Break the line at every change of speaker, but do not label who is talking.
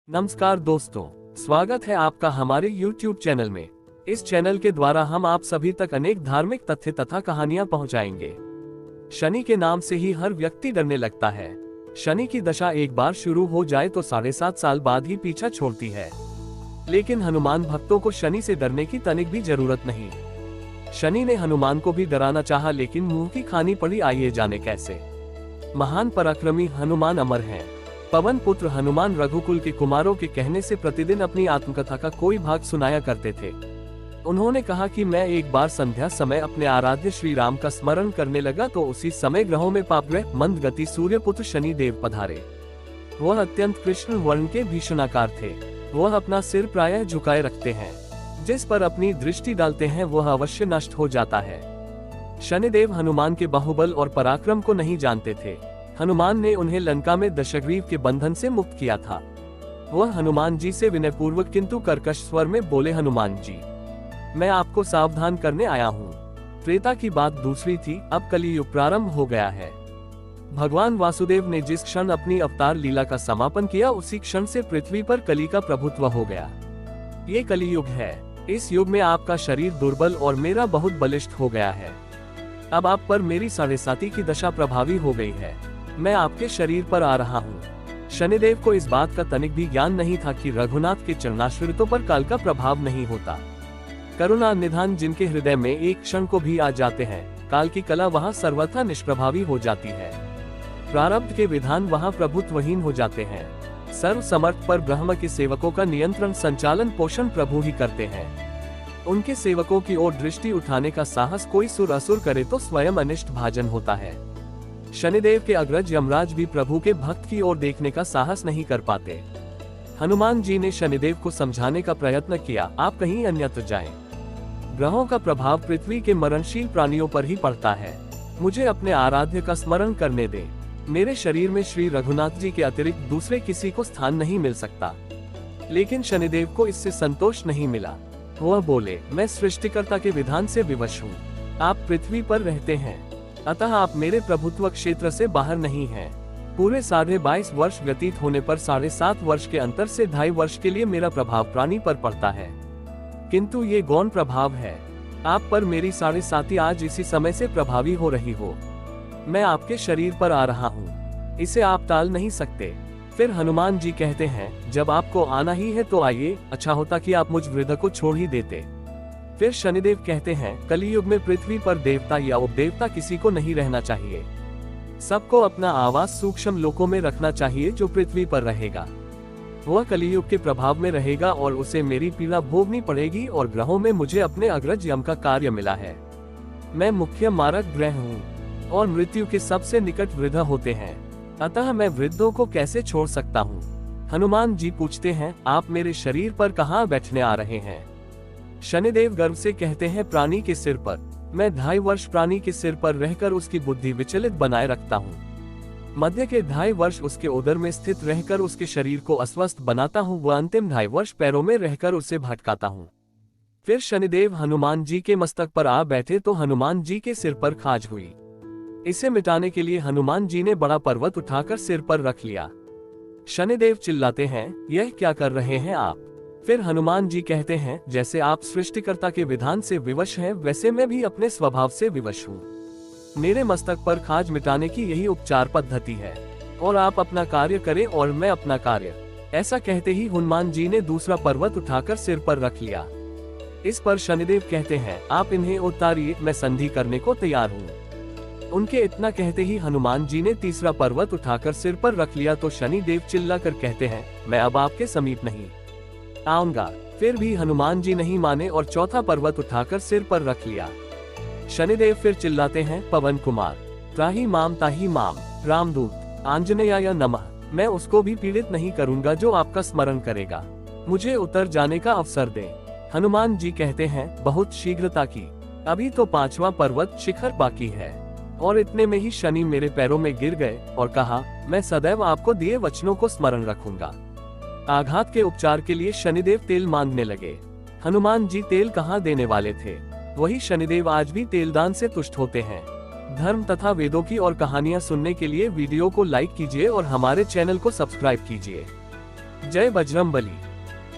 नमस्कार दोस्तों, स्वागत है आपका हमारे YouTube चैनल में। इस चैनल के द्वारा हम आप सभी तक अनेक धार्मिक तथ्य तथा कहानियां पहुंचाएंगे। शनि के नाम से ही हर व्यक्ति डरने लगता है। शनि की दशा एक बार शुरू हो जाए तो 7.5 साल बाद ही पीछा छोड़ती है। लेकिन हनुमान भक्तों को शनि से डरने की तनिक भी जरूरत नहीं। शनि ने हनुमान को भी डराना चाहा, लेकिन मुंह की खानी पड़ी। आइए जाने कैसे। महान पराक्रमी हनुमान अमर हैं। पवन पुत्र हनुमान रघुकुल के कुमारों के कहने से प्रतिदिन अपनी आत्मकथा का कोई भाग सुनाया करते थे। उन्होंने कहा कि मैं एक बार संध्या समय अपने आराध्य श्री राम का स्मरण करने लगा तो उसी समय ग्रहों में पापग्रह मंद गति सूर्य पुत्र शनि देव पधारे। वह अत्यंत कृष्ण वर्ण के भीषणाकार थे। वह अपना सिर प्रायः झुकाए रखते हैं। जिस पर अपनी दृष्टि डालते हैं वह अवश्य नष्ट हो जाता है। शनिदेव हनुमान के बाहुबल और पराक्रम को नहीं जानते थे। हनुमान ने उन्हें लंका में दशग्रीव के बंधन से मुक्त किया था। वह हनुमान जी से विनयपूर्वक किंतु कर्कश स्वर में बोले, हनुमान जी, मैं आपको सावधान करने आया हूँ। त्रेता की बात दूसरी थी, अब कलियुग प्रारंभ हो गया है। भगवान वासुदेव ने जिस क्षण अपनी अवतार लीला का समापन किया उसी क्षण से पृथ्वी पर कली का प्रभुत्व हो गया। ये कलियुग है। इस युग में आपका शरीर दुर्बल और मेरा बहुत बलिष्ठ हो गया है। अब आप पर मेरी 7.5 की दशा प्रभावी हो गई है। मैं आपके शरीर पर आ रहा हूँ। शनिदेव को इस बात का तनिक भी ज्ञान नहीं था कि रघुनाथ के चरणाश्रितों पर काल का प्रभाव नहीं होता। करुणा निधान जिनके हृदय में एक क्षण को भी आ जाते हैं, काल की कला वहाँ सर्वथा निष्प्रभावी हो जाती है। प्रारब्ध के विधान वहाँ प्रभुत्वहीन हो जाते हैं। सर्व समर्थ पर ब्रह्म के सेवकों का नियंत्रण संचालन पोषण प्रभु ही करते हैं। उनके सेवकों की ओर दृष्टि उठाने का साहस कोई सुर असुर करे तो स्वयं अनिष्ट भाजन होता है। शनिदेव के अग्रज यमराज भी प्रभु के भक्त की ओर देखने का साहस नहीं कर पाते। हनुमान जी ने शनिदेव को समझाने का प्रयत्न किया, आप कहीं अन्यत्र जाएं। ग्रहों का प्रभाव पृथ्वी के मरणशील प्राणियों पर ही पड़ता है। मुझे अपने आराध्य का स्मरण करने दें। मेरे शरीर में श्री रघुनाथ जी के अतिरिक्त दूसरे किसी को स्थान नहीं मिल सकता। लेकिन शनिदेव को इससे संतोष नहीं मिला। वह बोले, मैं सृष्टिकर्ता के विधान से विवश हूँ। आप पृथ्वी पर रहते हैं, अतः आप मेरे प्रभुत्व क्षेत्र से बाहर नहीं हैं। पूरे 22.5 वर्ष व्यतीत होने पर 7.5 वर्ष के अंतर से 2.5 वर्ष के लिए मेरा प्रभाव प्राणी पर पड़ता है, किंतु ये गौण प्रभाव है। आप पर मेरी 7.5 आज इसी समय से प्रभावी हो रही हो। मैं आपके शरीर पर आ रहा हूँ, इसे आप टाल नहीं सकते। फिर हनुमान जी कहते हैं, जब आपको आना ही है तो आइए, अच्छा होता कि आप मुझ वृद्ध को छोड़ ही देते। फिर शनिदेव कहते हैं, कलियुग में पृथ्वी पर देवता या उपदेवता किसी को नहीं रहना चाहिए। सबको अपना आवास सूक्ष्म लोकों में रखना चाहिए। जो पृथ्वी पर रहेगा वह कलियुग के प्रभाव में रहेगा और उसे मेरी पीड़ा भोगनी पड़ेगी। और ग्रहों में मुझे अपने अग्रज यम का कार्य मिला है। मैं मुख्य मारक ग्रह हूँ और मृत्यु के सबसे निकट वृद्ध होते हैं, अतः मैं वृद्धों को कैसे छोड़ सकता हूँ। हनुमान जी पूछते हैं, आप मेरे शरीर पर कहाँ बैठने आ रहे हैं। शनिदेव गर्व से कहते हैं, प्राणी के सिर पर। मैं 2.5 वर्ष प्राणी के सिर पर रहकर उसकी बुद्धि विचलित बनाए रखता हूँ। मध्य के 2.5 वर्ष उसके उदर में स्थित रहकर उसके शरीर को अस्वस्थ बनाता हूँ। वह अंतिम 2.5 वर्ष पैरों में रहकर उसे भटकाता हूँ। फिर शनिदेव हनुमान जी के मस्तक पर आ बैठे तो हनुमान जी के सिर पर खाज हुई। इसे मिटाने के लिए हनुमान जी ने बड़ा पर्वत उठाकर सिर पर रख लिया। शनिदेव चिल्लाते हैं, यह क्या कर रहे हैं आप। फिर हनुमान जी कहते हैं, जैसे आप सृष्टिकर्ता के विधान से विवश हैं, वैसे मैं भी अपने स्वभाव से विवश हूँ। मेरे मस्तक पर खाज मिटाने की यही उपचार पद्धति है, और आप अपना कार्य करें और मैं अपना कार्य। ऐसा कहते ही हनुमान जी ने दूसरा पर्वत उठाकर सिर पर रख लिया। इस पर शनिदेव कहते हैं, आप इन्हें उतारिए, मैं संधि करने को तैयार हूँ। उनके इतना कहते ही हनुमान जी ने तीसरा पर्वत उठाकर सिर पर रख लिया तो शनिदेव चिल्लाकर कहते हैं, मैं अब आपके समीप नहीं आऊंगा। फिर भी हनुमान जी नहीं माने और चौथा पर्वत उठाकर सिर पर रख लिया। शनिदेव फिर चिल्लाते हैं, पवन कुमार, त्राहि माम ताहि माम, रामदूत आंजनेयाय नमः। मैं उसको भी पीड़ित नहीं करूंगा जो आपका स्मरण करेगा। मुझे उतर जाने का अवसर दें। हनुमान जी कहते हैं, बहुत शीघ्रता की, अभी तो 5वां पर्वत शिखर बाकी है। और इतने में ही शनि मेरे पैरों में गिर गए और कहा, मैं सदैव आपको दिए वचनों को स्मरण रखूंगा। आघात के उपचार के लिए शनिदेव तेल मांगने लगे। हनुमान जी तेल कहाँ देने वाले थे। वही शनिदेव आज भी तेलदान से तुष्ट होते हैं। धर्म तथा वेदों की और कहानियां सुनने के लिए वीडियो को लाइक कीजिए और हमारे चैनल को सब्सक्राइब कीजिए। जय बजरंगबली।